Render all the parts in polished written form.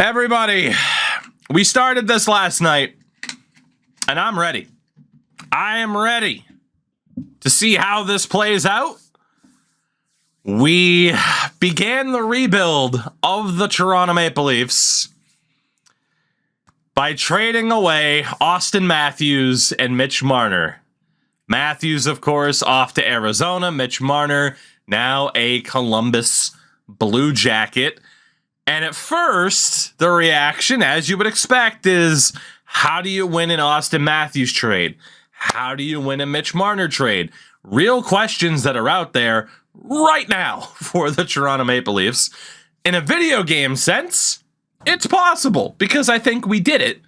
Everybody, we started this last night, and I'm ready. I am ready to see how this plays out. We began the rebuild of the Toronto Maple Leafs by trading away Austin Matthews and Mitch Marner. Matthews, of course, off to Arizona. Mitch Marner, now a Columbus Blue Jacket. And at first, the reaction, as you would expect, is how do you win an Austin Matthews trade? How do you win a Mitch Marner trade? Real questions that are out there right now for the Toronto Maple Leafs. In a video game sense, it's possible because I think we did it.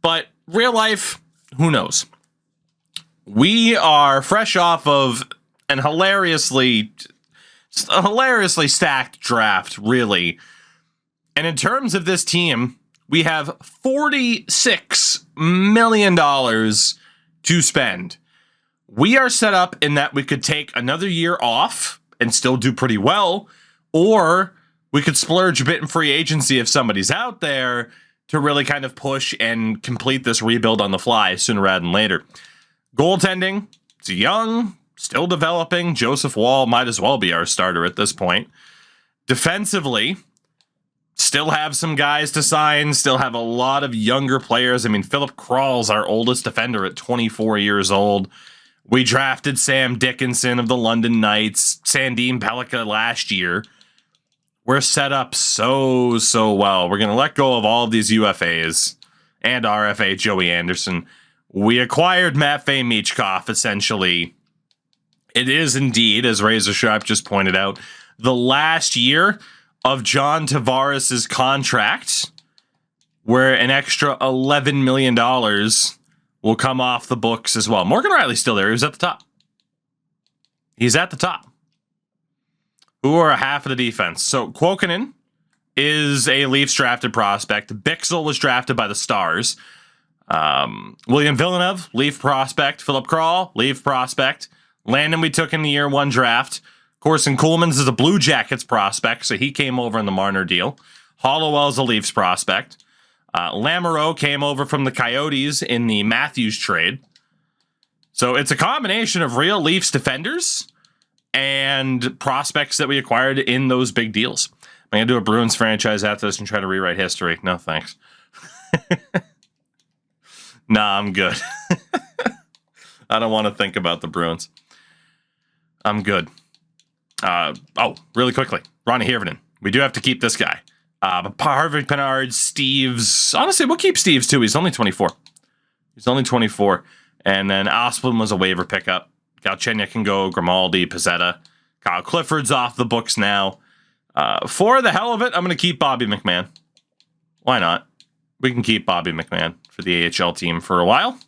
But real life, who knows? We are fresh off of an hilariously stacked draft, really. And in terms of this team, we have $46 million to spend. We are set up in that we could take another year off and still do pretty well, or we could splurge a bit in free agency if somebody's out there to really kind of push and complete this rebuild on the fly sooner rather than later. Goaltending, it's young, still developing. Joseph Woll might as well be our starter at this point. Defensively, still have some guys to sign, still have a lot of younger players. I mean, Philip Kral's our oldest defender at 24 years old. We drafted Sam Dickinson of the London Knights, Sandin Pellikka last year. We're set up so well. We're going to let go of all of these UFAs and RFA Joey Anderson. We acquired Matvei Michkov, essentially. It is indeed, as Razor Sharp just pointed out, the last year of John Tavares' contract, where an extra $11 million will come off the books as well. Morgan Riley's still there. He's at the top. He's at the top. Who are half of the defense? So Kuokkanen is a Leafs drafted prospect. Bixel was drafted by the Stars. William Villeneuve, Leaf prospect. Philip Kral, Leaf prospect. Landon we took in the year one draft. Corson Coolmans is a Blue Jackets prospect, so he came over in the Marner deal. Hollowell's a Leafs prospect. Lamoureux came over from the Coyotes in the Matthews trade. So it's a combination of real Leafs defenders and prospects that we acquired in those big deals. I'm going to do a Bruins franchise after this and try to rewrite history. No, thanks. Nah, I'm good. I don't want to think about the Bruins. I'm good. Really quickly, Ronnie Hirvonen. We do have to keep this guy. Harvey Pinard, Steves. Honestly, we'll keep Steves too. He's only 24. And then Osplin was a waiver pickup. Galchenyuk can go, Grimaldi, Pizzetta. Kyle Clifford's off the books now. For the hell of it, I'm going to keep Bobby McMahon. Why not? We can keep Bobby McMahon for the AHL team for a while.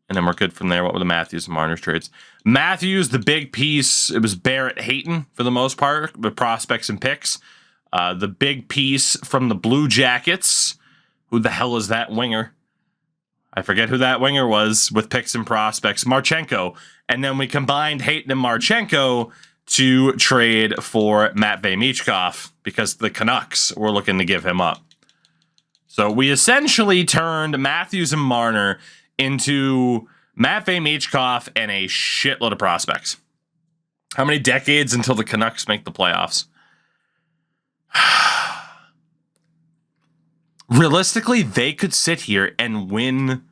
And then we're good from there. What were the Matthews and Marner trades? Matthews, the big piece, it was Barrett Hayton for the most part, with prospects and picks. The big piece from the Blue Jackets. Who the hell is that winger? I forget who that winger was with picks and prospects. Marchenko. And then we combined Hayton and Marchenko to trade for Matvei Michkov because the Canucks were looking to give him up. So we essentially turned Matthews and Marner into Matvei Michkov and a shitload of prospects. How many decades until the Canucks make the playoffs? Realistically, they could sit here and win.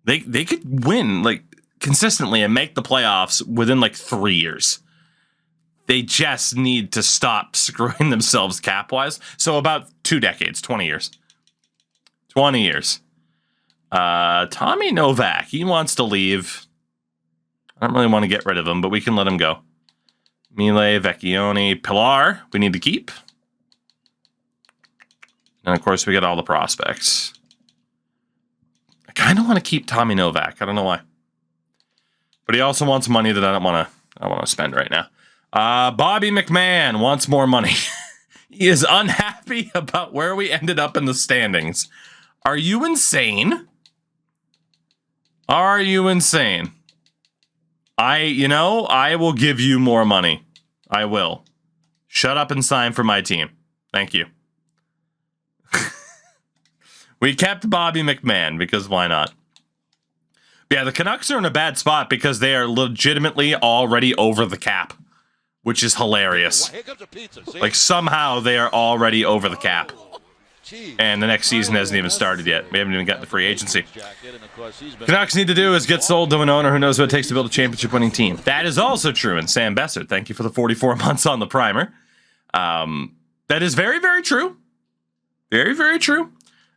They could win like consistently and make the playoffs within like 3 years. They just need to stop screwing themselves cap-wise. So about 2 decades, 20 years. 20 years. Tommy Novak, he wants to leave. I don't really want to get rid of him, but we can let him go. Mile, Vecchione, Pilar, we need to keep. And of course, we get all the prospects. I kind of want to keep Tommy Novak. I don't know why. But he also wants money that I don't want to spend right now. Bobby McMahon wants more money. He is unhappy about where we ended up in the standings. Are you insane? Are you insane? I will give you more money. I will. Shut up and sign for my team. Thank you. We kept Bobby McMahon because why not? Yeah, the Canucks are in a bad spot because they are legitimately already over the cap, which is hilarious. Like, somehow they are already over the cap. And the next season hasn't even started yet. We haven't even gotten the free agency. Canucks need to do is get sold to an owner who knows what it takes to build a championship-winning team. That is also true. And Sam Bessert, thank you for the 44 months on the primer. That is very, very true. Very, very true.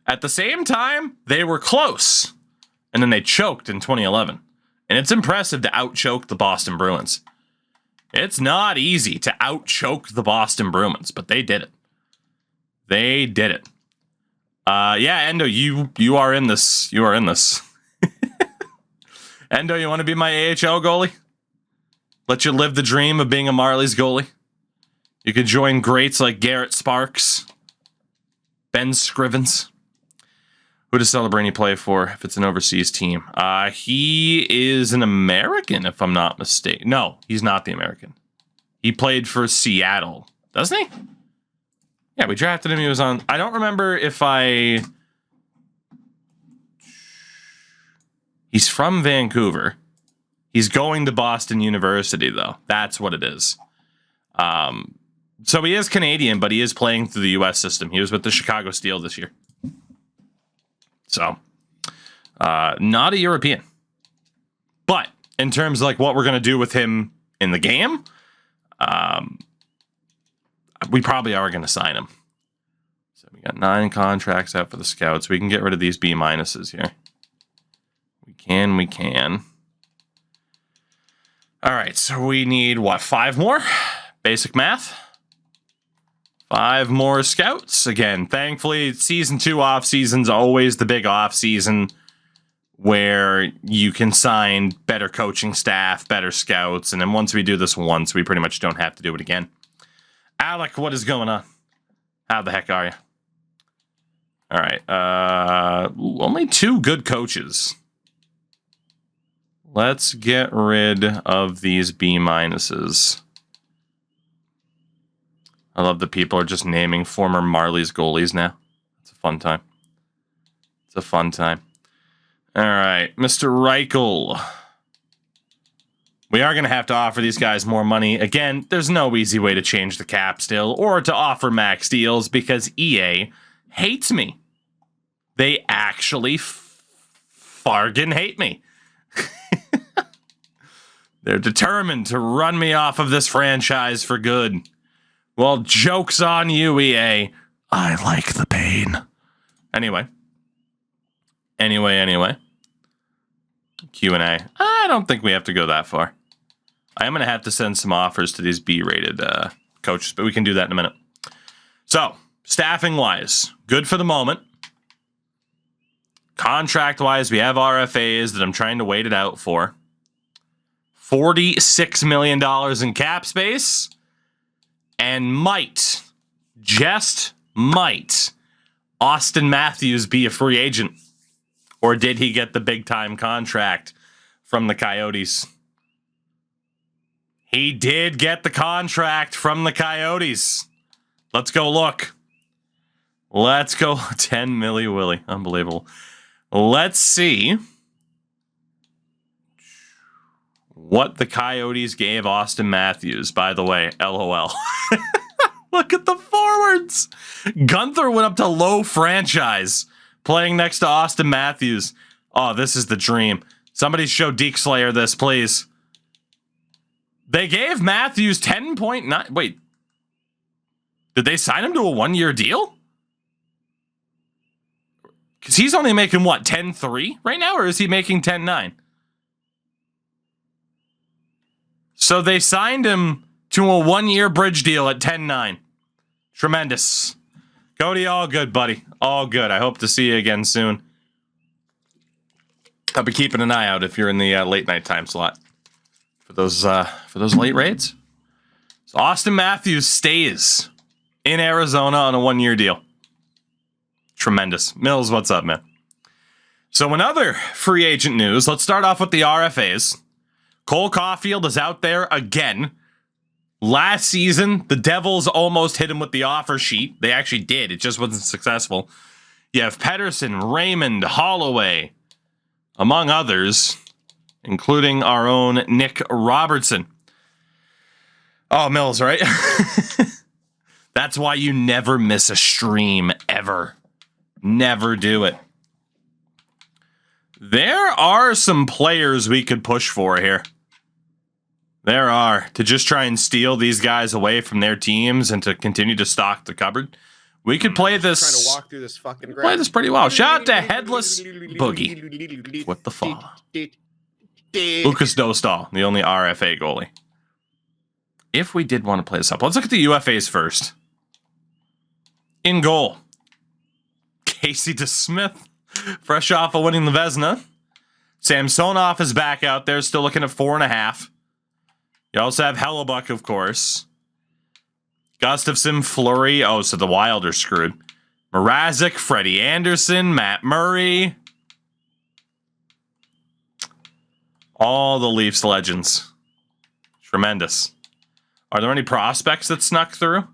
At the same time, they were close. And then they choked in 2011. And it's impressive to out-choke the Boston Bruins. It's not easy to out-choke the Boston Bruins, but they did it. They did it. Yeah, Endo, you are in this. You are in this. Endo, you want to be my AHL goalie? Let you live the dream of being a Marlies goalie. You could join greats like Garrett Sparks, Ben Scrivens. Who does Celebrini play for if it's an overseas team? He is an American, if I'm not mistaken. No, he's not the American. He played for Seattle, doesn't he? Yeah, we drafted him. He was on... I don't remember if I... He's from Vancouver. He's going to Boston University, though. That's what it is. So he is Canadian, but he is playing through the U.S. system. He was with the Chicago Steel this year. So, not a European. But in terms of like what we're going to do with him in the game, we probably are going to sign him. So we got 9 contracts out for the scouts. We can get rid of these B minuses here. We can. All right, so we need, what, 5 more? Basic math. 5 more scouts. Again, thankfully, season 2 off season's always the big off season where you can sign better coaching staff, better scouts, and then once we do this once, we pretty much don't have to do it again. Alec, what is going on? How the heck are you? All right. Only 2 good coaches. Let's get rid of these B minuses. I love that people are just naming former Marlies goalies now. It's a fun time. It's a fun time. All right, Mr. Reichel. We are going to have to offer these guys more money. Again, there's no easy way to change the cap still or to offer max deals because EA hates me. They actually fargan hate me. They're determined to run me off of this franchise for good. Well, joke's on you, EA. I like the pain. Anyway. Q&A. I don't think we have to go that far. I am going to have to send some offers to these B-rated coaches, but we can do that in a minute. So, staffing-wise, good for the moment. Contract-wise, we have RFAs that I'm trying to wait it out for. $46 million in cap space. And might, just might, Austin Matthews be a free agent? Or did he get the big-time contract from the Coyotes? He did get the contract from the Coyotes. Let's go look. Let's go. 10 milli Willie. Unbelievable. Let's see what the Coyotes gave Austin Matthews. By the way, LOL. Look at the forwards. Gunther went up to low franchise playing next to Austin Matthews. Oh, this is the dream. Somebody show Deke Slayer this, please. They gave Matthews 10.9. Wait. Did they sign him to a 1-year deal? Because he's only making, what, 10.3 right now? Or is he making 10.9? So they signed him to a 1-year bridge deal at 10.9. Tremendous. Cody, all good, buddy. All good. I hope to see you again soon. I'll be keeping an eye out if you're in the late night time slot for those late raids. So Austin Matthews stays in Arizona on a 1-year deal. Tremendous. Mills, what's up, man? So in other free agent news, let's start off with the RFAs. Cole Caulfield is out there again. Last season, the Devils almost hit him with the offer sheet. They actually did. It just wasn't successful. You have Pedersen, Raymond, Holloway, among others, including our own Nick Robertson. Oh, Mills, right? That's why you never miss a stream, ever. Never do it. There are some players we could push for here. There are. To just try and steal these guys away from their teams and to continue to stock the cupboard. We could play this. Trying to walk through this fucking play this pretty well. Shout out to Headless Boogie. What the fuck? Lucas Dostal, the only RFA goalie. If we did want to play this up, let's look at the UFAs first. In goal, Casey DeSmith, fresh off of winning the Vezina. Samsonov is back out there, still looking at 4.5. You also have Hellebuck, of course. Gustafsson, Fleury. Oh, so the Wild are screwed. Mrazek, Freddie Anderson, Matt Murray. All the Leafs legends. Tremendous. Are there any prospects that snuck through?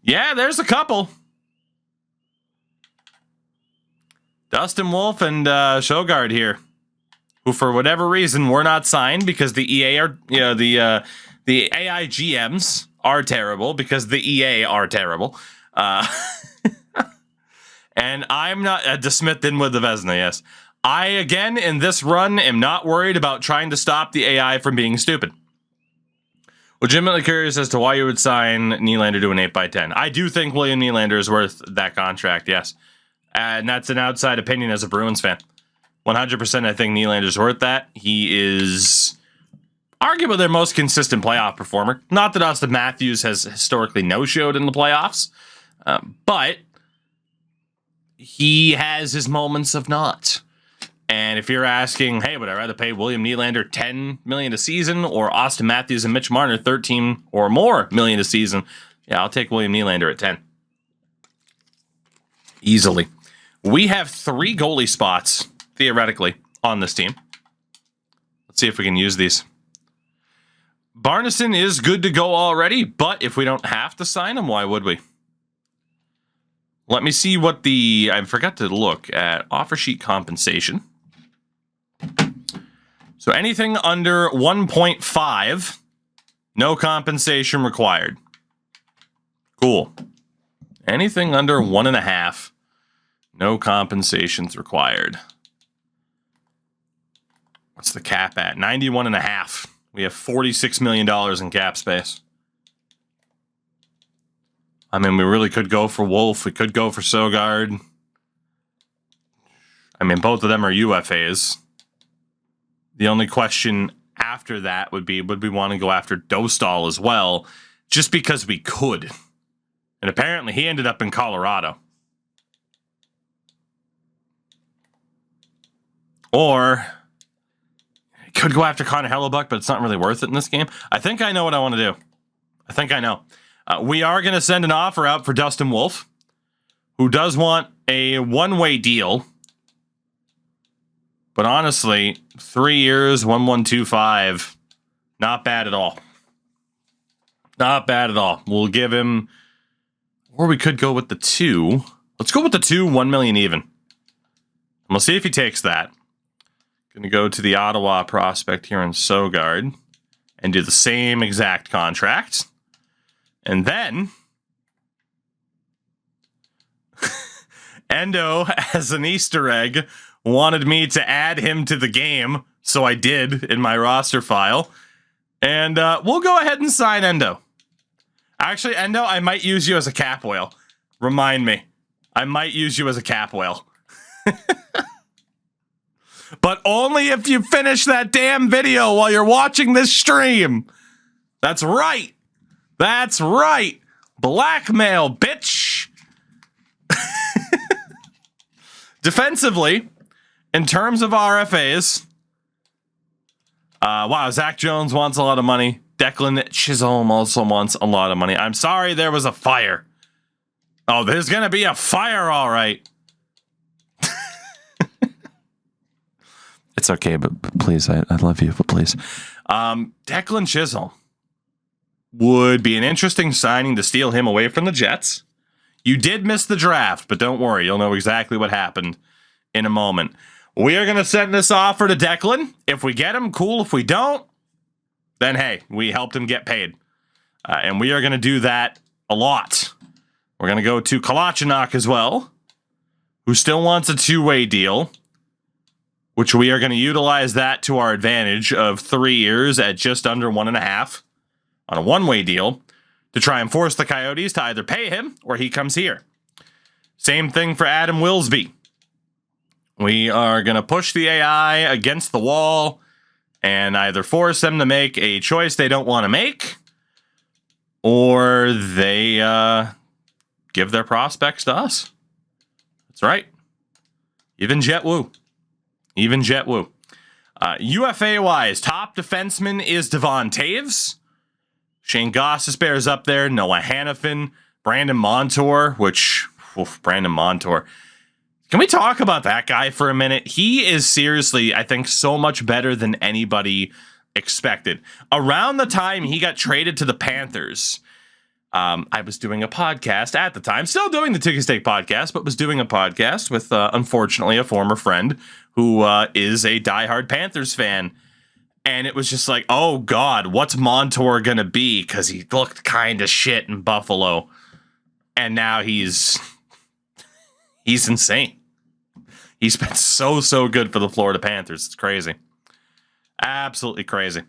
Yeah, there's a couple. Dustin Wolf and Sjogard here, who for whatever reason were not signed because the EA are, the AI GMs are terrible because the EA are terrible. And I'm not DeSmith in with the Vezina, yes. I, again, in this run, am not worried about trying to stop the AI from being stupid. Legitimately curious as to why you would sign Nylander to an 8x10. I do think William Nylander is worth that contract, yes. And that's an outside opinion as a Bruins fan. 100% I think Nylander's worth that. He is arguably their most consistent playoff performer. Not that Austin Matthews has historically no-showed in the playoffs, but he has his moments of not. And if you're asking, hey, would I rather pay William Nylander $10 million a season or Austin Matthews and Mitch Marner $13 or more million a season? Yeah, I'll take William Nylander at 10. Easily. We have 3 goalie spots, theoretically, on this team. Let's see if we can use these. Barneson is good to go already, but if we don't have to sign him, why would we? Let me see what I forgot to look at offer sheet compensation. So anything under 1.5, no compensation required. Cool. Anything under 1.5, no compensations required. What's the cap at? 91.5. We have $46 million in cap space. I mean, we really could go for Wolf. We could go for Sjogard. I mean, both of them are UFAs. The only question after that would be, would we want to go after Dostal as well? Just because we could. And apparently he ended up in Colorado. Or could go after Connor Hellebuck, but it's not really worth it in this game. I think I know what I want to do. I think I know. We are going to send an offer out for Dustin Wolf, who does want a one-way deal. But honestly, 3 years, 1,125, not bad at all. Not bad at all. We'll give him, or we could go with the 2. Let's go with the 2, 1 million even. And we'll see if he takes that. Going to go to the Ottawa prospect here in Sjogard and do the same exact contract. And then Endo, as an Easter egg, wanted me to add him to the game, so I did in my roster file. And we'll go ahead and sign Endo. Actually, Endo, I might use you as a cap whale. Remind me. I might use you as a cap whale. But only if you finish that damn video while you're watching this stream. That's right. That's right. Blackmail, bitch. Defensively, in terms of RFAs, wow, Zach Jones wants a lot of money. Declan Chisholm also wants a lot of money. I'm sorry there was a fire. Oh, there's going to be a fire, all right. It's okay, but please, I love you, but please. Declan Chisholm. would be an interesting signing to steal him away from the Jets. You did miss the draft, but don't worry. You'll know exactly what happened in a moment. We are going to send this offer to Declan. If we get him, cool. If we don't, then hey, we helped him get paid. And we are going to do that a lot. We're going to go to Kalachnik as well, who still wants a two-way deal, which we are going to utilize that to our advantage of 3 years at just under 1.5 on a one-way deal to try and force the Coyotes to either pay him or he comes here. Same thing for Adam Wilsby. We are going to push the AI against the wall and either force them to make a choice they don't want to make, or they give their prospects to us. That's right. Even Jet Wu. UFA-wise, top defenseman is Devon Taves. Shane Gostisbehere is up there. Noah Hannafin. Brandon Montour, Brandon Montour. Can we talk about that guy for a minute? He is seriously, I think, so much better than anybody expected. Around the time he got traded to the Panthers, I was doing a podcast at the time, still doing the Ticket Stake podcast, but was doing a podcast with, unfortunately, a former friend who is a diehard Panthers fan. And it was just like, oh, God, what's Montour going to be? Because he looked kind of shit in Buffalo. And now he's insane. He's been so good for the Florida Panthers. It's crazy. Absolutely crazy.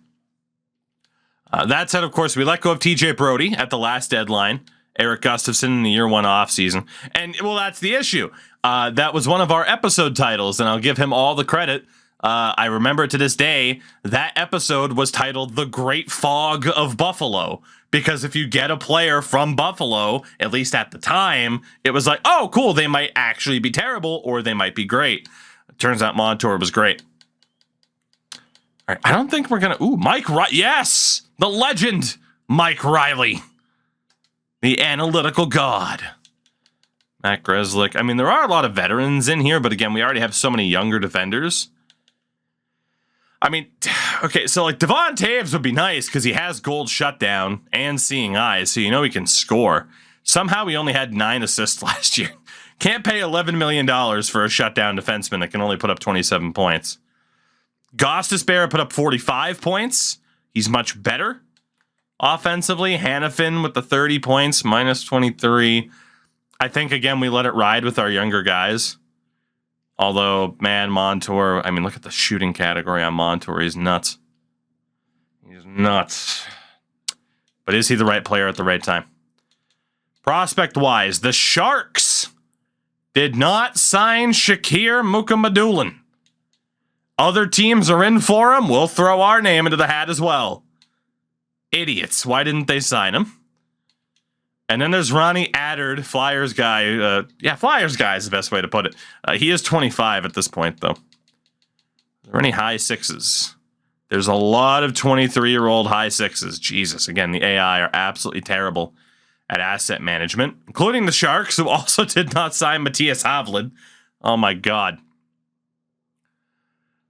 That said, of course, we let go of TJ Brody at the last deadline. Eric Gustafson in the year one offseason. And, well, that's the issue. That was one of our episode titles, and I'll give him all the credit. I remember to this day, that episode was titled The Great Fog of Buffalo. Because if you get a player from Buffalo, at least at the time, it was like, oh, cool, they might actually be terrible or they might be great. It turns out Montour was great. All right, I don't think we're going to... Mike Riley. Yes! The legend, Mike Riley. The analytical god. Matt Grzelcyk. I mean, there are a lot of veterans in here, but again, we already have so many younger defenders. I mean, okay, so like Devon Taves would be nice because he has gold shutdown and seeing eyes, so you know he can score. Somehow he only had 9 assists last year. Can't pay $11 million for a shutdown defenseman that can only put up 27 points. Gostisbehere put up 45 points. He's much better offensively. Hannafin with the 30 points, minus 23. I think, again, we let it ride with our younger guys. Although, man, Montour, I mean, look at the shooting category on Montour. He's nuts. He's nuts. But is he the right player at the right time? Prospect-wise, the Sharks did not sign Shakir Mukhamadullin. Other teams are in for him. We'll throw our name into the hat as well. Idiots. Why didn't they sign him? And then there's Ronnie Attard, Flyers guy. Flyers guy is the best way to put it. He is 25 at this point, though. Are there any high sixes? There's a lot of 23-year-old high sixes. Jesus. Again, the AI are absolutely terrible at asset management, including the Sharks, who also did not sign Matthias Havlin. Oh, my God.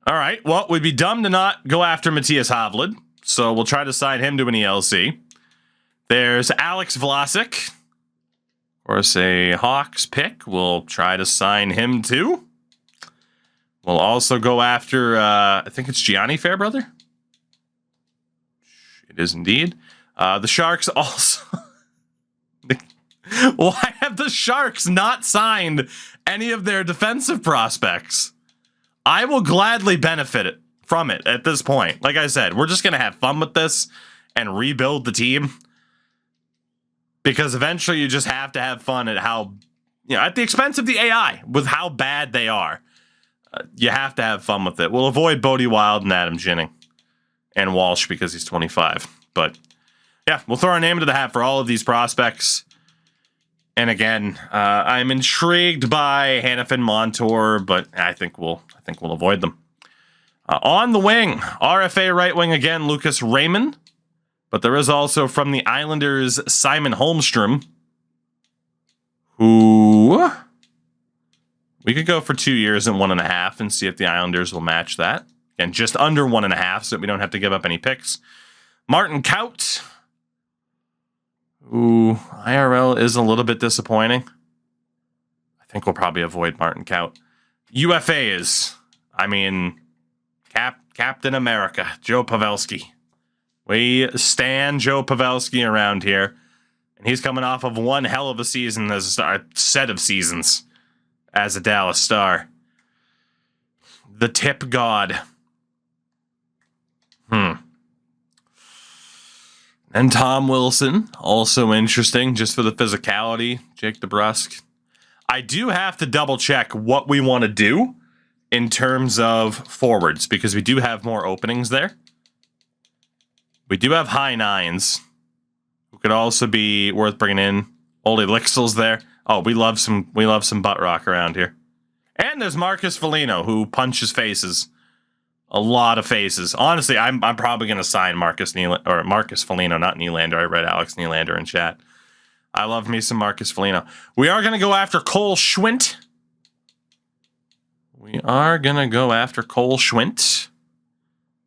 All right. Well, we'd be dumb to not go after Matthias Havlin, so we'll try to sign him to an ELC. There's Alex Vlasic. Of course, a Hawks pick. We'll try to sign him too. We'll also go after, I think it's Gianni Fairbrother. It is indeed. The Sharks also... Why have the Sharks not signed any of their defensive prospects? I will gladly benefit from it at this point. Like I said, we're just going to have fun with this and rebuild the team. Because eventually you just have to have fun at how, at the expense of the AI, with how bad they are. You have to have fun with it. We'll avoid Bodie Wild and Adam Ginning. And Walsh because he's 25. But, yeah, we'll throw our name into the hat for all of these prospects. And again, I'm intrigued by Hannafin, Montour, but I think we'll avoid them. On the wing, RFA right wing again, Lucas Raymond. But there is also from the Islanders, Simon Holmstrom, who we could go for 2 years and 1.5 and see if the Islanders will match that. And just under 1.5 so that we don't have to give up any picks. Martin Kaut, Ooh, IRL is a little bit disappointing. I think we'll probably avoid Martin Kaut. UFA is, I mean, Captain America, Joe Pavelski. We stan Joe Pavelski around here. And he's coming off of one hell of a season, as a set of seasons as a Dallas Star. The tip god. And Tom Wilson, also interesting, just for the physicality. Jake DeBrusk. I do have to double check what we want to do in terms of forwards, because we do have more openings there. We do have high nines, who could also be worth bringing in. Oli Lixel's there. Oh, we love some butt rock around here. And there's Marcus Foligno, who punches faces. A lot of faces. Honestly, I'm probably going to sign Marcus Foligno, not Nylander. I read Alex Nylander in chat. I love me some Marcus Foligno. We are going to go after Cole Schwindt.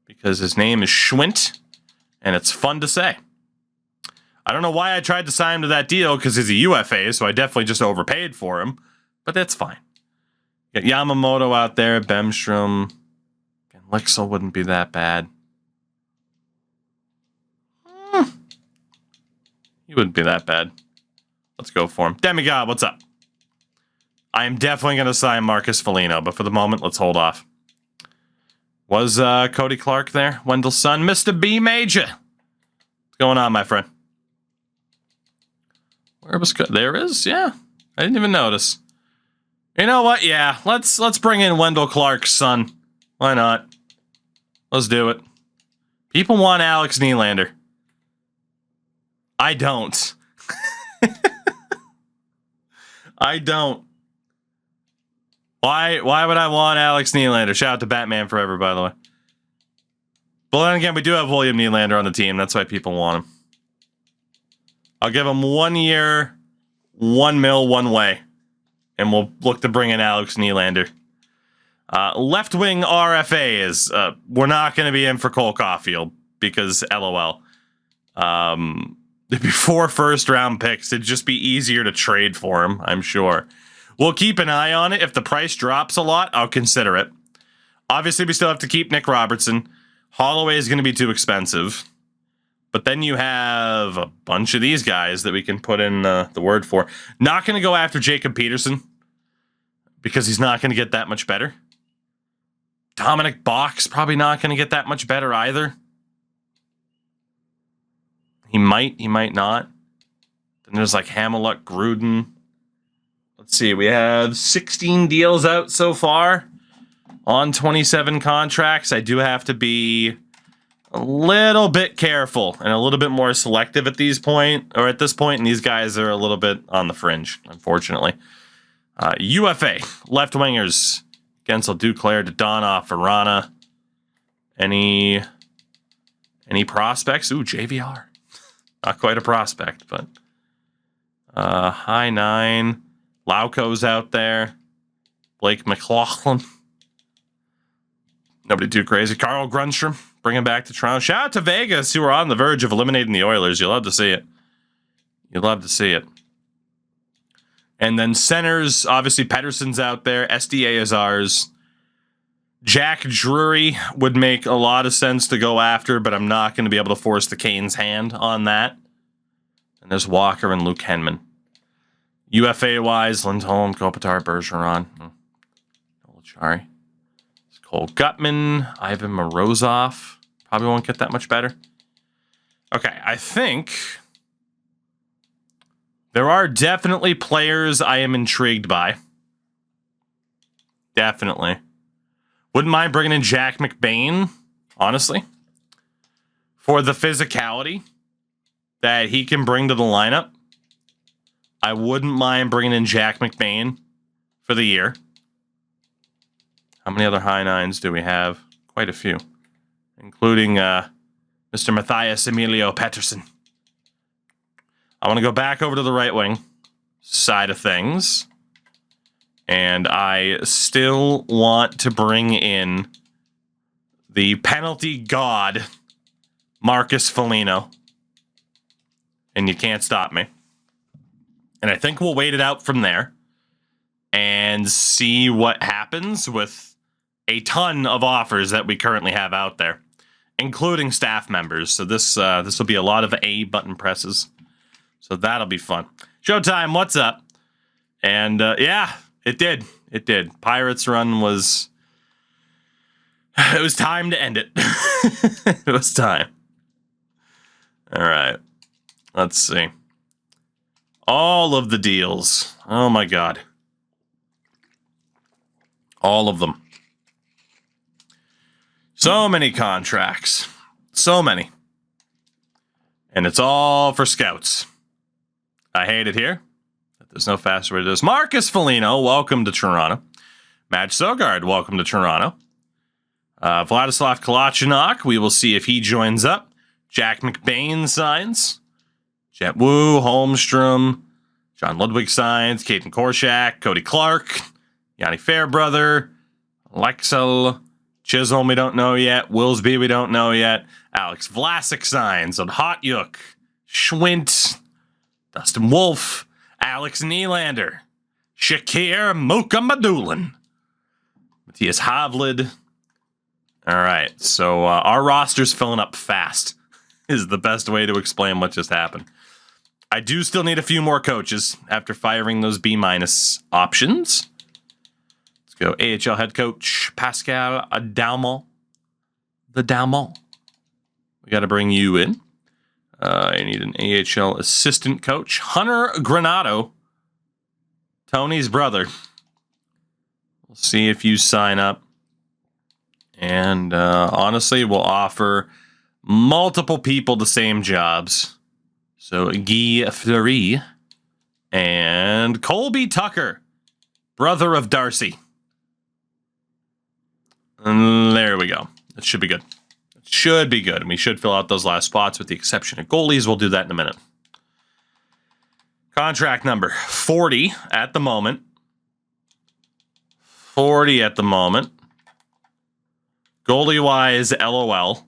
Because his name is Schwindt, and it's fun to say. I don't know why I tried to sign him to that deal, because he's a UFA, so I definitely just overpaid for him. But that's fine. Got Yamamoto out there, Bemstrom. Lixel wouldn't be that bad. He wouldn't be that bad. Let's go for him. Demigod, what's up? I am definitely going to sign Marcus Foligno, but for the moment, let's hold off. Was Cody Clark there? Wendell's son, Mr. B Major. What's going on, my friend? Where was there is? Yeah. I didn't even notice. You know what? Yeah, let's bring in Wendell Clark's son. Why not? Let's do it. People want Alex Nylander. I don't. I don't. Why would I want Alex Nylander? Shout out to Batman Forever, by the way. But then again, we do have William Nylander on the team. That's why people want him. I'll give him 1 year, $1 million, one way. And we'll look to bring in Alex Nylander. Left wing RFA is, we're not going to be in for Cole Caulfield because LOL. There'd be 4 first round picks. It'd just be easier to trade for him, I'm sure. We'll keep an eye on it. If the price drops a lot, I'll consider it. Obviously, we still have to keep Nick Robertson. Holloway is going to be too expensive. But then you have a bunch of these guys that we can put in the word for. Not going to go after Jacob Peterson because he's not going to get that much better. Dominic Bach's probably not going to get that much better either. He might not. Then there's like Hamiluk, Gruden. Let's see, we have 16 deals out so far on 27 contracts. I do have to be a little bit careful and a little bit more selective at this point, and these guys are a little bit on the fringe, unfortunately. UFA, left wingers. Gensel, Duclair, Dodonov, Verana. Any prospects? Ooh, JVR. Not quite a prospect, but high 9. Lauko's out there. Blake McLaughlin. Nobody too crazy. Carl Grundstrom, bring him back to Toronto. Shout out to Vegas, who are on the verge of eliminating the Oilers. You'll love to see it. You'll love to see it. And then centers, obviously Pettersson's out there. SDA is ours. Jack Drury would make a lot of sense to go after, but I'm not going to be able to force the Canes' hand on that. And there's Walker and Luke Henman. UFA-wise, Lindholm, Kopitar, Bergeron. Chari. Cole Gutman, Ivan Morozov. Probably won't get that much better. Okay, I think there are definitely players I am intrigued by. Definitely. Wouldn't mind bringing in Jack McBain, honestly, for the physicality that he can bring to the lineup. I wouldn't mind bringing in Jack McBain for the year. How many other high 9s do we have? Quite a few, including Mr. Matthias Emilio Pettersson. I want to go back over to the right wing side of things. And I still want to bring in the penalty god, Marcus Foligno. and you can't stop me. And I think we'll wait it out from there and see what happens with a ton of offers that we currently have out there, including staff members. So this will be a lot of A button presses. So that'll be fun. Showtime, what's up? And yeah, it did. It did. Pirates run was... It was time to end it. It was time. All right. Let's see. All of the deals. Oh my God. All of them. So many contracts. So many. And it's all for scouts. I hate it here. There's no faster way to do this. Marcus Foligno, welcome to Toronto. Madge Sogard, welcome to Toronto. Vladislav Kalachinok, we will see if he joins up. Jack McBain signs. Jet Wu, Holmstrom, John Ludwig signs. Caden Korshak, Cody Clark, Yanni Fairbrother, Lexel, Chisholm, we don't know yet. Willsby, we don't know yet. Alex Vlasic signs on Hotjuk, Schwint, Dustin Wolf, Alex Nylander, Shakir Mukamadulin, Matthias Havlid. All right, so our roster's filling up fast is the best way to explain what just happened. I do still need a few more coaches after firing those B- options. Let's go AHL head coach Pascal Dalmont. The Dalmont. We got to bring you in. I need an AHL assistant coach. Hunter Granado, Tony's brother. We'll see if you sign up. And honestly, we'll offer multiple people the same jobs. So Guy Fleury and Colby Tucker, brother of Darcy. And there we go. That should be good. It should be good. And we should fill out those last spots with the exception of goalies. We'll do that in a minute. Contract number 40 at the moment. 40 at the moment. Goalie-wise, LOL.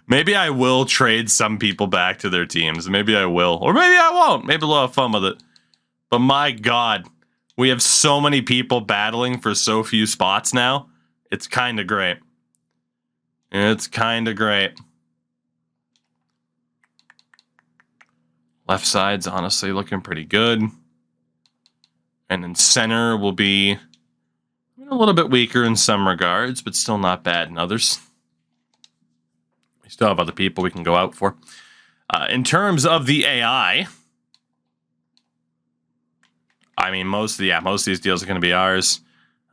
Maybe I will trade some people back to their teams. Maybe I will. Or maybe I won't. Maybe we'll have fun with it. But my God, we have so many people battling for so few spots now. It's kind of great. It's kind of great. Left side's honestly looking pretty good. And then center will be a little bit weaker in some regards, but still not bad in others. We still have other people we can go out for. In terms of the AI, I mean, most of these deals are going to be ours.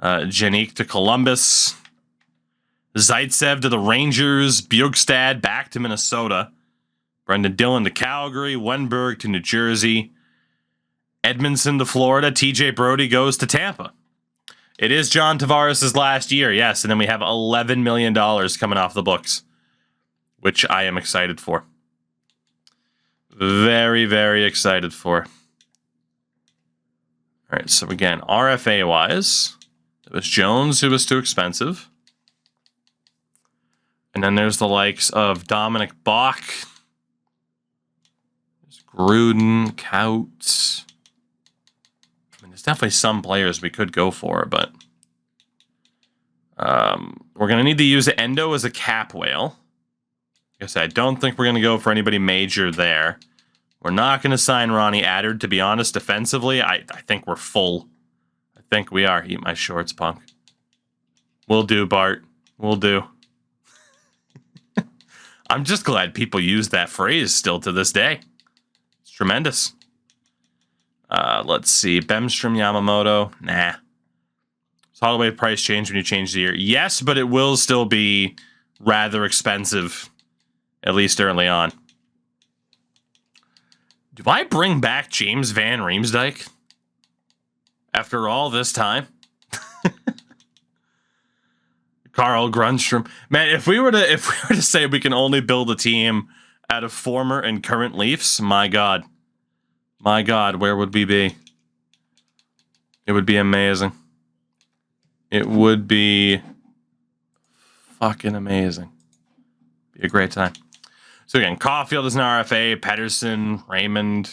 Janik to Columbus. Zaitsev to the Rangers. Bjugstad back to Minnesota. Brendan Dillon to Calgary. Wenberg to New Jersey. Edmondson to Florida. TJ Brody goes to Tampa. It is John Tavares' last year, yes, and then we have $11 million coming off the books, which I am excited for. Very, very excited for. All right, so again, RFA-wise, it was Jones who was too expensive. And then there's the likes of Dominic Bach. There's Gruden, Couts. I mean, there's definitely some players we could go for, but we're going to need to use Endo as a cap whale. Like I said, I don't think we're going to go for anybody major there. We're not going to sign Ronnie Attard, to be honest. Defensively, I think we're full. I think we are. Eat my shorts, punk. Will do, Bart. Will do. I'm just glad people use that phrase still to this day. It's tremendous. Let's see. Bemstrom, Yamamoto. Nah. Does Holloway price change when you change the year? Yes, but it will still be rather expensive, at least early on. Do I bring back James Van Riemsdyk after all this time? Carl Grundstrom. Man, if we were to say we can only build a team out of former and current Leafs, my God. My God, where would we be? It would be amazing. It would be fucking amazing. Be a great time. So again, Caulfield is an RFA, Pedersen, Raymond,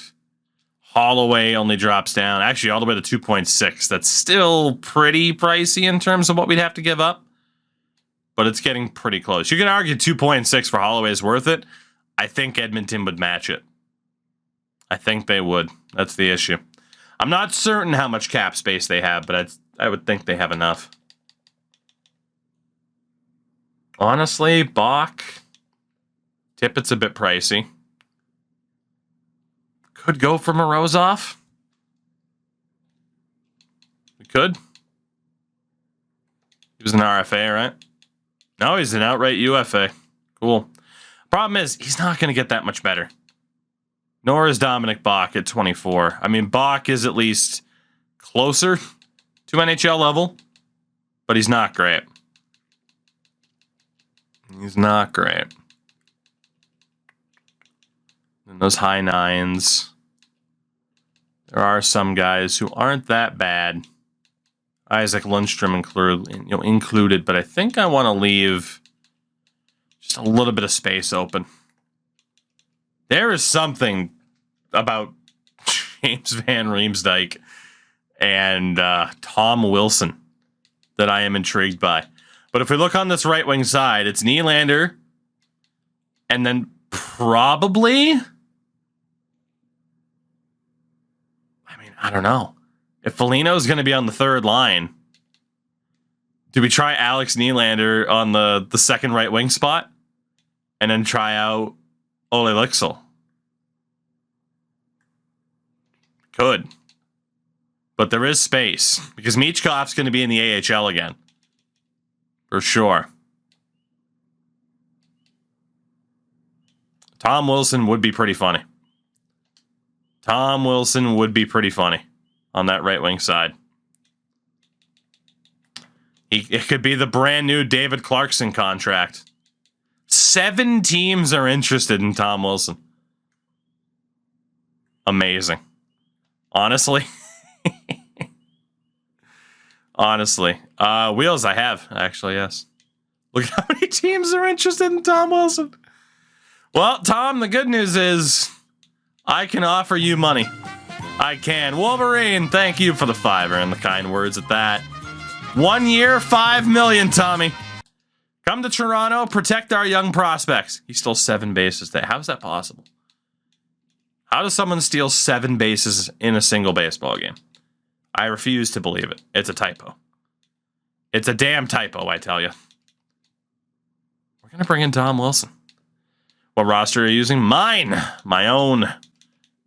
Holloway only drops down, actually all the way to 2.6. That's still pretty pricey in terms of what we'd have to give up, but it's getting pretty close. You can argue 2.6 for Holloway is worth it. I think Edmonton would match it. I think they would. That's the issue. I'm not certain how much cap space they have, but I would think they have enough. Honestly, Bach, Tippett's a bit pricey. Could go for Morozov. We could. He was an RFA, right? No, he's an outright UFA. Cool. Problem is, he's not going to get that much better. Nor is Dominic Bach at 24. I mean, Bach is at least closer to NHL level, but he's not great. He's not great. And those high nines. There are some guys who aren't that bad. Isaac Lundstrom included, but I think I want to leave just a little bit of space open. There is something about James Van Riemsdyk and Tom Wilson that I am intrigued by. But if we look on this right wing side, it's Nylander, and then probably, I don't know. If Foligno's going to be on the third line, do we try Alex Nylander on the second right wing spot and then try out Ole Lixel? Could. But there is space because Michkov's going to be in the AHL again. For sure. Tom Wilson would be pretty funny. Tom Wilson would be pretty funny on that right wing side. It could be the brand new David Clarkson contract. 7 teams are interested in Tom Wilson. Amazing. Honestly. Honestly. Wheels I have, actually, yes. Look at how many teams are interested in Tom Wilson. Well, Tom, the good news is I can offer you money. I can. Wolverine, thank you for the $5 and the kind words at that. 1 year, $5 million, Tommy. Come to Toronto, protect our young prospects. He stole 7 bases today. How is that possible? How does someone steal 7 bases in a single baseball game? I refuse to believe it. It's a typo. It's a damn typo, I tell you. We're going to bring in Tom Wilson. What roster are you using? Mine. My own.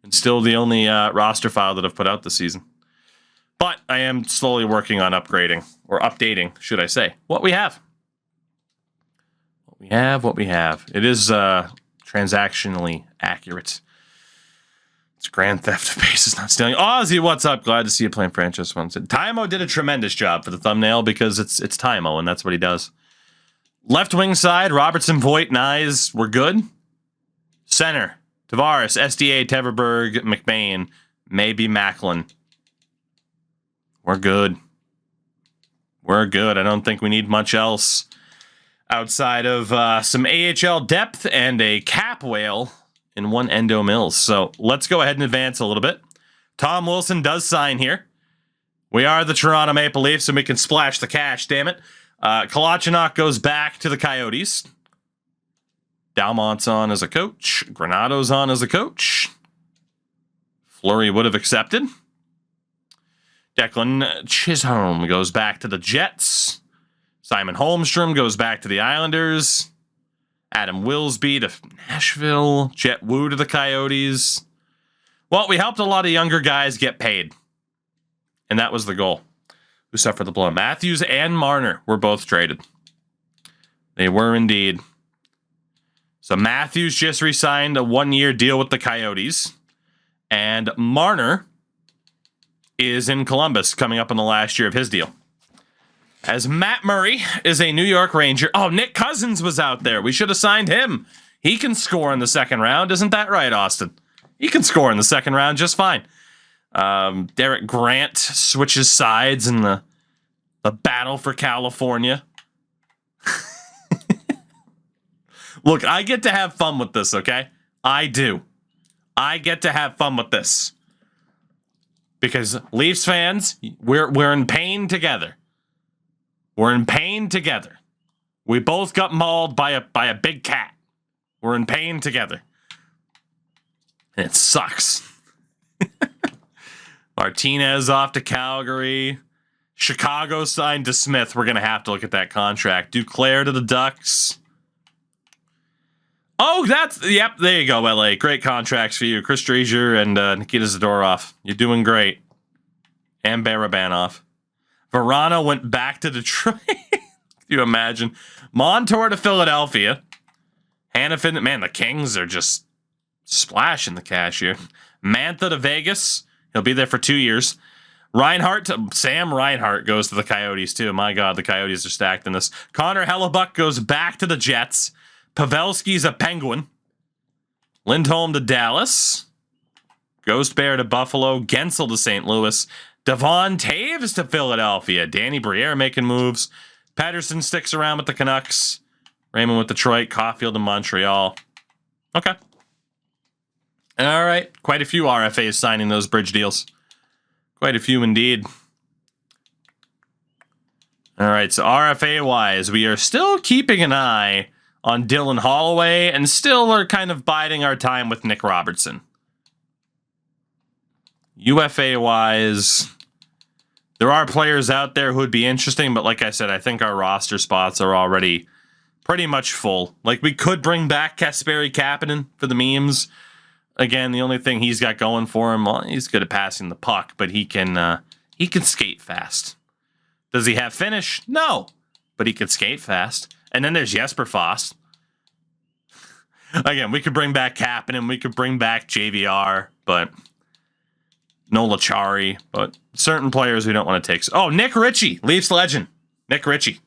And still the only roster file that I've put out this season. But I am slowly working on upgrading, or updating, should I say, what we have. What we have. It is transactionally accurate. It's Grand Theft of Bases Not Stealing. Ozzy, what's up? Glad to see you playing franchise once. Tymo did a tremendous job for the thumbnail because it's Tymo, and that's what he does. Left wing side, Robertson, Voigt, Nyes, we're good. Center, Tavares, SDA, Teverberg, McBain, maybe Macklin. We're good. We're good. I don't think we need much else outside of some AHL depth and a cap whale in one Endo Mills. So let's go ahead and advance a little bit. Tom Wilson does sign here. We are the Toronto Maple Leafs, and we can splash the cash, damn it. Kalachnikov goes back to the Coyotes. Dalmont's on as a coach. Granato's on as a coach. Fleury would have accepted. Declan Chisholm goes back to the Jets. Simon Holmstrom goes back to the Islanders. Adam Willsby to Nashville. Jet Wu to the Coyotes. Well, we helped a lot of younger guys get paid. And that was the goal. Who suffered the blow? Matthews and Marner were both traded. They were indeed. So Matthews just re-signed a 1-year deal with the Coyotes. And Marner is in Columbus coming up on the last year of his deal. As Matt Murray is a New York Ranger. Oh, Nick Cousins was out there. We should have signed him. He can score in the second round. Isn't that right, Austin? He can score in the second round just fine. Derek Grant switches sides in the battle for California. Look, I get to have fun with this, okay? I do. I get to have fun with this. Because Leafs fans, we're in pain together. We're in pain together. We both got mauled by a big cat. We're in pain together. And it sucks. Martinez off to Calgary. Chicago signed to Smith. We're going to have to look at that contract. Duclair to the Ducks. Oh, yep, there you go, LA. Great contracts for you. Chris Drazier and Nikita Zadorov. You're doing great. And Barabanov. Verano went back to Detroit. Can you imagine? Montour to Philadelphia. Hannafin, man, the Kings are just splashing the cash here. Mantha to Vegas. He'll be there for 2 years. Sam Reinhart goes to the Coyotes, too. My God, the Coyotes are stacked in this. Connor Hellebuck goes back to the Jets. Pavelski's a Penguin. Lindholm to Dallas. Ghost Bear to Buffalo. Gensel to St. Louis. Devon Taves to Philadelphia. Danny Briere making moves. Patterson sticks around with the Canucks. Raymond with Detroit. Caulfield to Montreal. Okay. All right. Quite a few RFAs signing those bridge deals. Quite a few indeed. All right. So RFA-wise, we are still keeping an eye on Dylan Holloway and still are kind of biding our time with Nick Robertson. UFA-wise, there are players out there who would be interesting, but like I said, I think our roster spots are already pretty much full. Like, we could bring back Kasperi Kapanen for the memes. Again, the only thing he's got going for him, well, he's good at passing the puck, but he can skate fast. Does he have finish? No, but he can skate fast. And then there's Jesper Fast. Again, we could bring back Kapanen, we could bring back JVR, but Nola Chari, but certain players we don't want to take. Oh, Nick Ritchie, Leafs legend. Nick Ritchie.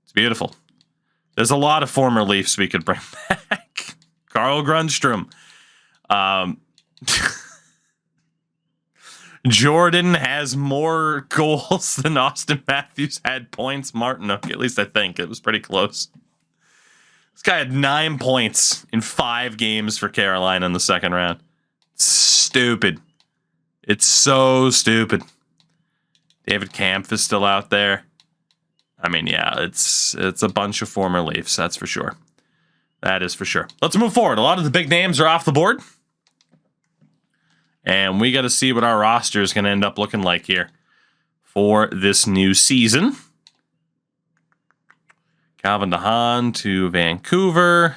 It's beautiful. There's a lot of former Leafs we could bring back. Carl Grundstrom. Jordan has more goals than Austin Matthews had points. Martinook, at least I think. It was pretty close. This guy had 9 points in 5 games for Carolina in the second round. Stupid. It's so stupid. David Kampf is still out there. I mean, yeah, it's a bunch of former Leafs, that's for sure. That is for sure. Let's move forward. A lot of the big names are off the board. And we got to see what our roster is going to end up looking like here for this new season. Calvin DeHaan to Vancouver.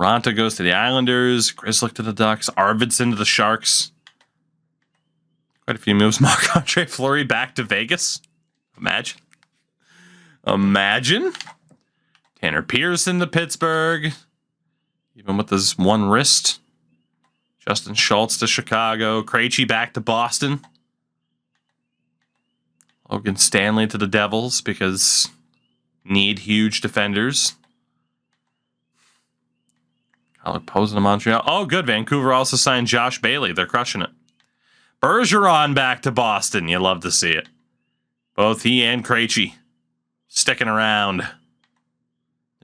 Ronta goes to the Islanders. Grzelcyk to the Ducks. Arvidsson to the Sharks. Quite a few moves. Marc-Andre Fleury back to Vegas. Imagine. Tanner Pearson to Pittsburgh. Even with his one wrist. Justin Schultz to Chicago. Krejci back to Boston. Logan Stanley to the Devils because need huge defenders. Alec Posen to Montreal. Oh, good. Vancouver also signed Josh Bailey. They're crushing it. Bergeron back to Boston. You love to see it. Both he and Krejci sticking around.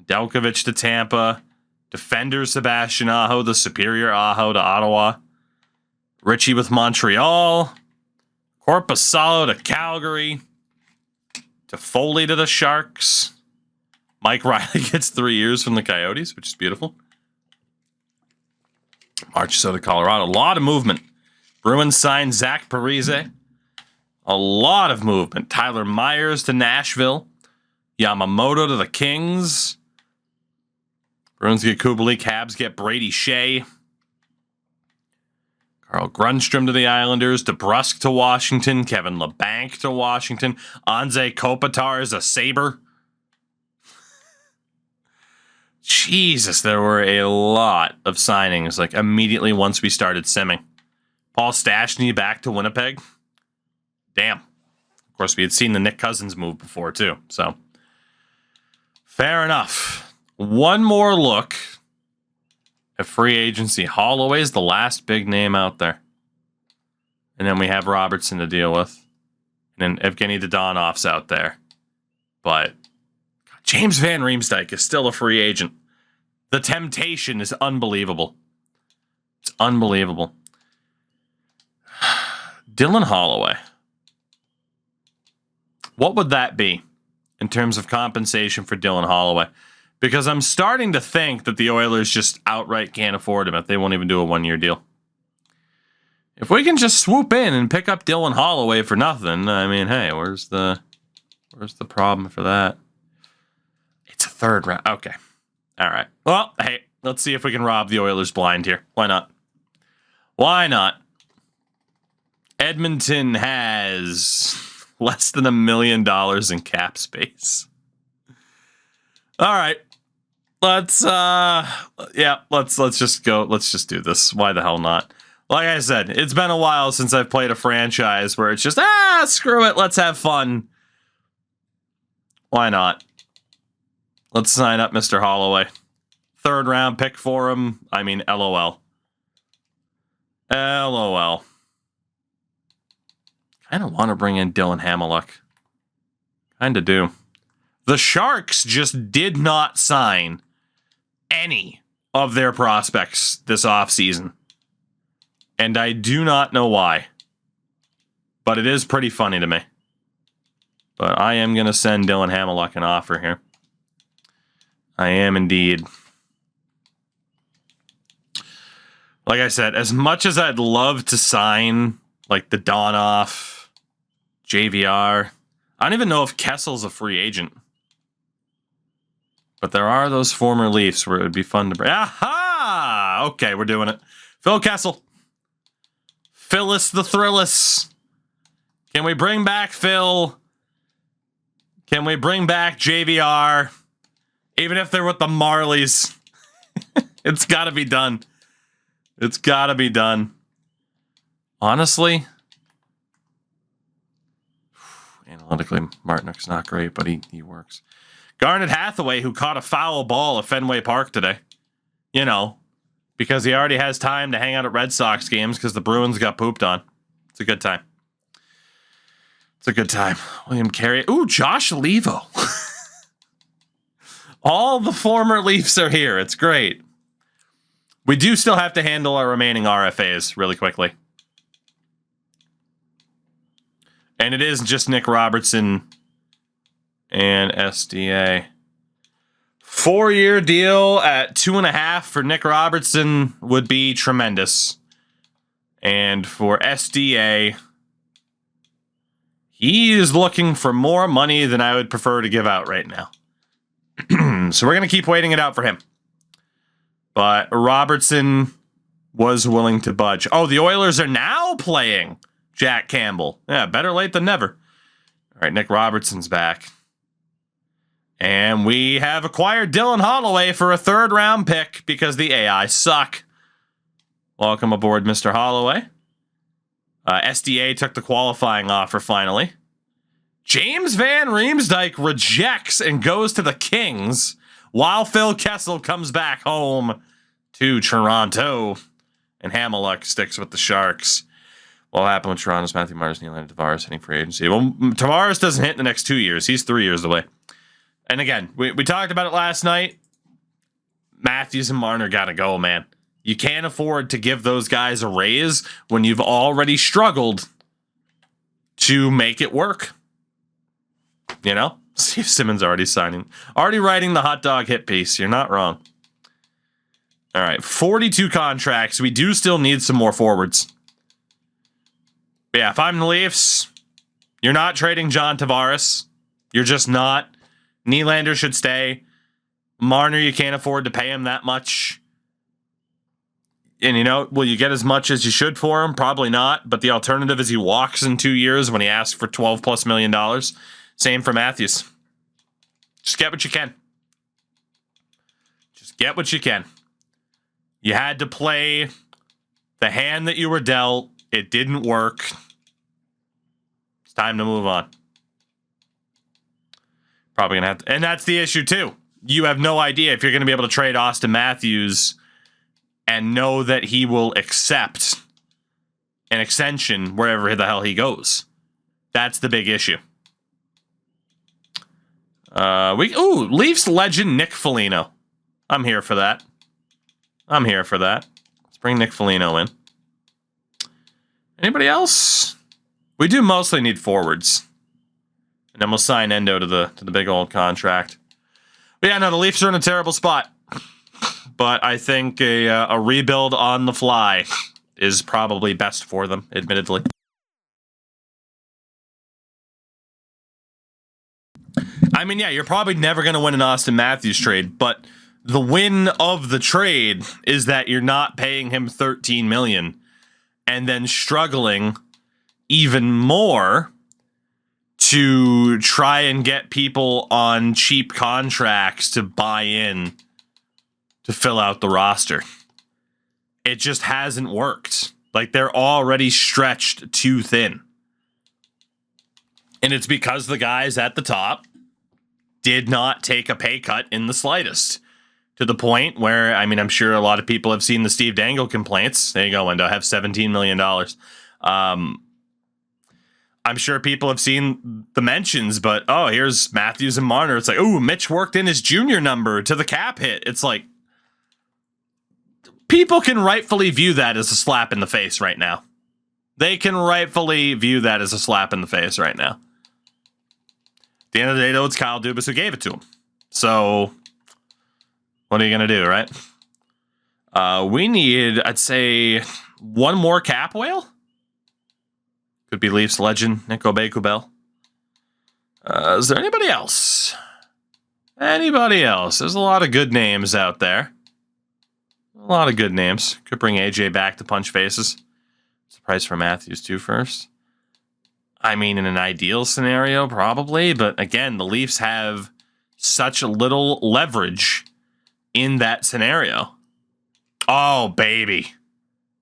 Delkovich to Tampa. Defender Sebastian Aho, the superior Aho to Ottawa. Ritchie with Montreal. Korpisalo to Calgary. To Foley to the Sharks. Mike Riley gets 3 years from the Coyotes, which is beautiful. Marchessault to Colorado. A lot of movement. Bruins signed Zach Parise. A lot of movement. Tyler Myers to Nashville. Yamamoto to the Kings. Bruins get Kubalik. Habs get Brady Shea. Carl Grundstrom to the Islanders. DeBrusk to Washington. Kevin LeBanc to Washington. Anze Kopitar is a Sabre. Jesus, there were a lot of signings, like immediately once we started simming. Paul Stastny back to Winnipeg. Damn. Of course, we had seen the Nick Cousins move before, too. So, fair enough. One more look at free agency. Holloway's the last big name out there. And then we have Robertson to deal with. And then Evgeny Dodonov's out there. But James Van Riemsdyk is still a free agent. The temptation is unbelievable. It's unbelievable. Dylan Holloway. What would that be in terms of compensation for Dylan Holloway? Because I'm starting to think that the Oilers just outright can't afford him if they won't even do a one-year deal. If we can just swoop in and pick up Dylan Holloway for nothing, I mean, hey, where's the problem for that? It's a third round. Okay. All right. Well, hey, let's see if we can rob the Oilers blind here. Why not? Why not? Edmonton has less than $1 million in cap space. All right. Let's just go. Let's just do this. Why the hell not? Like I said, it's been a while since I've played a franchise where it's just, screw it. Let's have fun. Why not? Let's sign up Mr. Holloway. Third round pick for him. I mean, LOL. LOL. Kind of want to bring in Dylan Hamiluk. Kind of do. The Sharks just did not sign any of their prospects this offseason. And I do not know why. But it is pretty funny to me. But I am going to send Dylan Hamiluk an offer here. I am indeed. Like I said, as much as I'd love to sign like the Donoff, JVR, I don't even know if Kessel's a free agent. But there are those former Leafs where it would be fun to bring. Aha! Okay, we're doing it. Phil Kessel. Phyllis the Thrillus. Can we bring back Phil? Can we bring back JVR? Even if they're with the Marlies. It's got to be done. It's got to be done. Honestly, analytically, Martinook's not great, but he works. Garnet Hathaway, who caught a foul ball at Fenway Park today. You know, because he already has time to hang out at Red Sox games because the Bruins got pooped on. It's a good time. It's a good time. William Carey. Ooh, Josh Levo. All the former Leafs are here. It's great. We do still have to handle our remaining RFAs really quickly. And it is just Nick Robertson and SDA. 4-year deal at 2.5 for Nick Robertson would be tremendous. And for SDA, he is looking for more money than I would prefer to give out right now. So we're going to keep waiting it out for him. But Robertson was willing to budge. Oh, the Oilers are now playing Jack Campbell. Yeah, better late than never. All right, Nick Robertson's back. And we have acquired Dylan Holloway for a 3rd-round pick because the AI suck. Welcome aboard, Mr. Holloway. SDA took the qualifying offer finally. James Van Riemsdyk rejects and goes to the Kings, while Phil Kessel comes back home to Toronto. And Hamiluk sticks with the Sharks. What happened with Toronto's Matthew Mars, Nylander, Tavares hitting free agency? Well, Tavares doesn't hit in the next 2 years. He's 3 years away. And again, we talked about it last night. Matthews and Marner got to go, man. You can't afford to give those guys a raise when you've already struggled to make it work. You know? Steve Simmons already writing the hot dog hit piece. You're not wrong. All right, 42 contracts. We do still need some more forwards. But yeah, if I'm the Leafs, you're not trading John Tavares. You're just not. Nylander should stay. Marner, you can't afford to pay him that much. And, you know, will you get as much as you should for him? Probably not. But the alternative is he walks in 2 years when he asks for $12+ million. Same for Matthews. Just get what you can. Just get what you can. You had to play the hand that you were dealt. It didn't work. It's time to move on. Probably going to have to. And that's the issue, too. You have no idea if you're going to be able to trade Austin Matthews and know that he will accept an extension wherever the hell he goes. That's the big issue. Leafs legend Nick Foligno. I'm here for that. I'm here for that. Let's bring Nick Foligno in. Anybody else? We do mostly need forwards. And then we'll sign Endo to the big old contract. But yeah, no, the Leafs are in a terrible spot. But I think a rebuild on the fly is probably best for them, admittedly. I mean, yeah, you're probably never going to win an Austin Matthews trade, but the win of the trade is that you're not paying him $13 million and then struggling even more to try and get people on cheap contracts to buy in to fill out the roster. It just hasn't worked. Like, they're already stretched too thin. And it's because the guys at the top did not take a pay cut in the slightest. To the point where, I mean, I'm sure a lot of people have seen the Steve Dangle complaints. There you go, Wendo. Have $17 million. I'm sure people have seen the mentions, but, oh, here's Matthews and Marner. It's like, oh, Mitch worked in his junior number to the cap hit. It's like, people can rightfully view that as a slap in the face right now. They can rightfully view that as a slap in the face right now. At the end of the day, though, it's Kyle Dubas who gave it to him. So, what are you going to do, right? We need, I'd say, one more cap whale. Could be Leafs legend, Nick Obey-Kubel. Is there anybody else? Anybody else? There's a lot of good names out there. A lot of good names. Could bring AJ back to punch faces. What's the price for Matthews, too, first? I mean, in an ideal scenario, probably. But again, the Leafs have such a little leverage in that scenario. Oh, baby.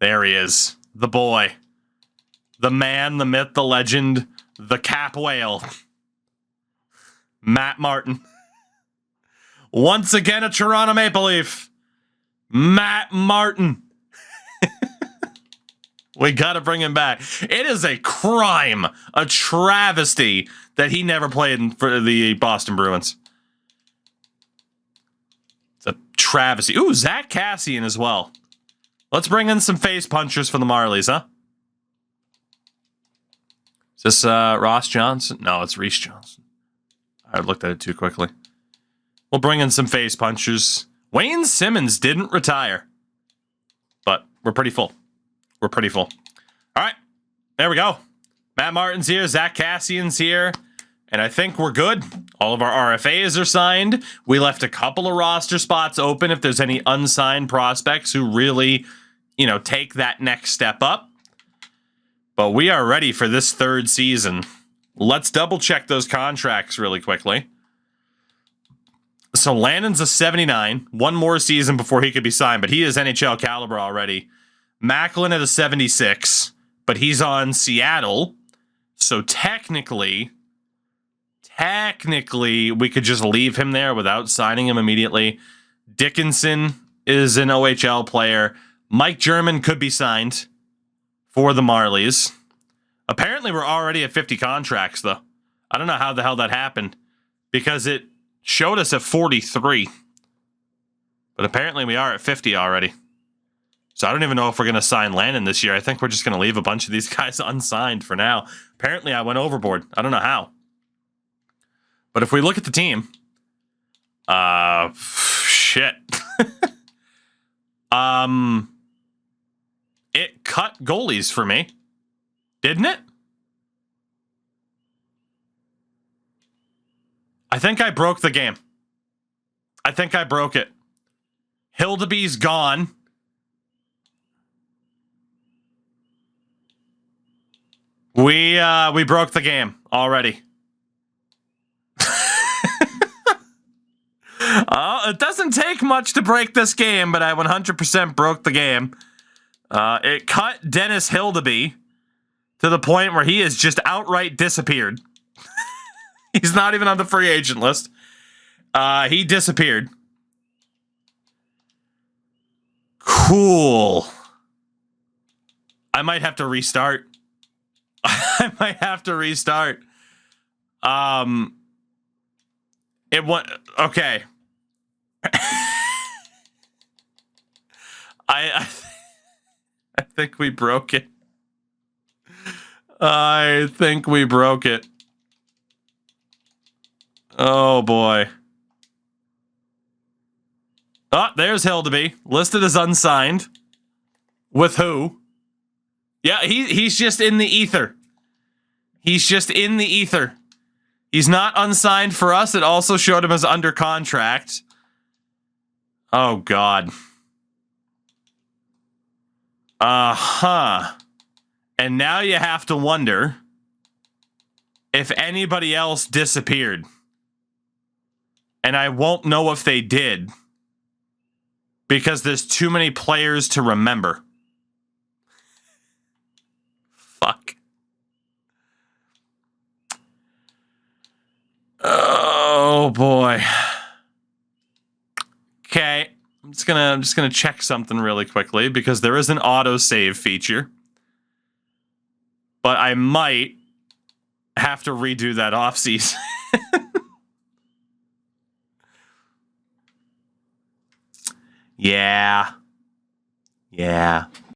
There he is. The boy. The man, the myth, the legend, the cap whale. Matt Martin. Once again, a Toronto Maple Leaf. Matt Martin. We got to bring him back. It is a crime, a travesty that he never played for the Boston Bruins. It's a travesty. Ooh, Zach Kassian as well. Let's bring in some face punchers for the Marlies, huh? Is this Ross Johnson? No, it's Reese Johnson. I looked at it too quickly. We'll bring in some face punchers. Wayne Simmons didn't retire, but we're pretty full. We're pretty full. All right, there we go. Matt Martin's here. Zach Kassian's here. And I think we're good. All of our RFAs are signed. We left a couple of roster spots open if there's any unsigned prospects who really, you know, take that next step up. But we are ready for this third season. Let's double check those contracts really quickly. So Landon's a 79. One more season before he could be signed, but he is NHL caliber already. Macklin at a 76, but he's on Seattle. So technically, we could just leave him there without signing him immediately. Dickinson is an OHL player. Mike German could be signed for the Marlies. Apparently, we're already at 50 contracts, though. I don't know how the hell that happened, because it showed us at 43. But apparently, we are at 50 already. So I don't even know if we're going to sign Landon this year. I think we're just going to leave a bunch of these guys unsigned for now. Apparently, I went overboard. I don't know how. But if we look at the team, shit. It cut goalies for me, didn't it? I think I broke the game. I think I broke it. Hildeby's gone. We broke the game already. It doesn't take much to break this game, but I 100% broke the game. It cut Dennis Hildeby to the point where he has just outright disappeared. He's not even on the free agent list. He disappeared. Cool. I might have to restart. I might have to restart. It went okay. I think we broke it. I think we broke it. Oh, boy. Oh, there's Hildeby. Listed as unsigned. With who? Yeah, he's just in the ether. He's just in the ether. He's not unsigned for us. It also showed him as under contract. Oh, God. Uh-huh. And now you have to wonder if anybody else disappeared. And I won't know if they did. Because there's too many players to remember. Fuck. Oh, boy. Okay. I'm just gonna check something really quickly because there is an autosave feature. But I might have to redo that offseason. Yeah.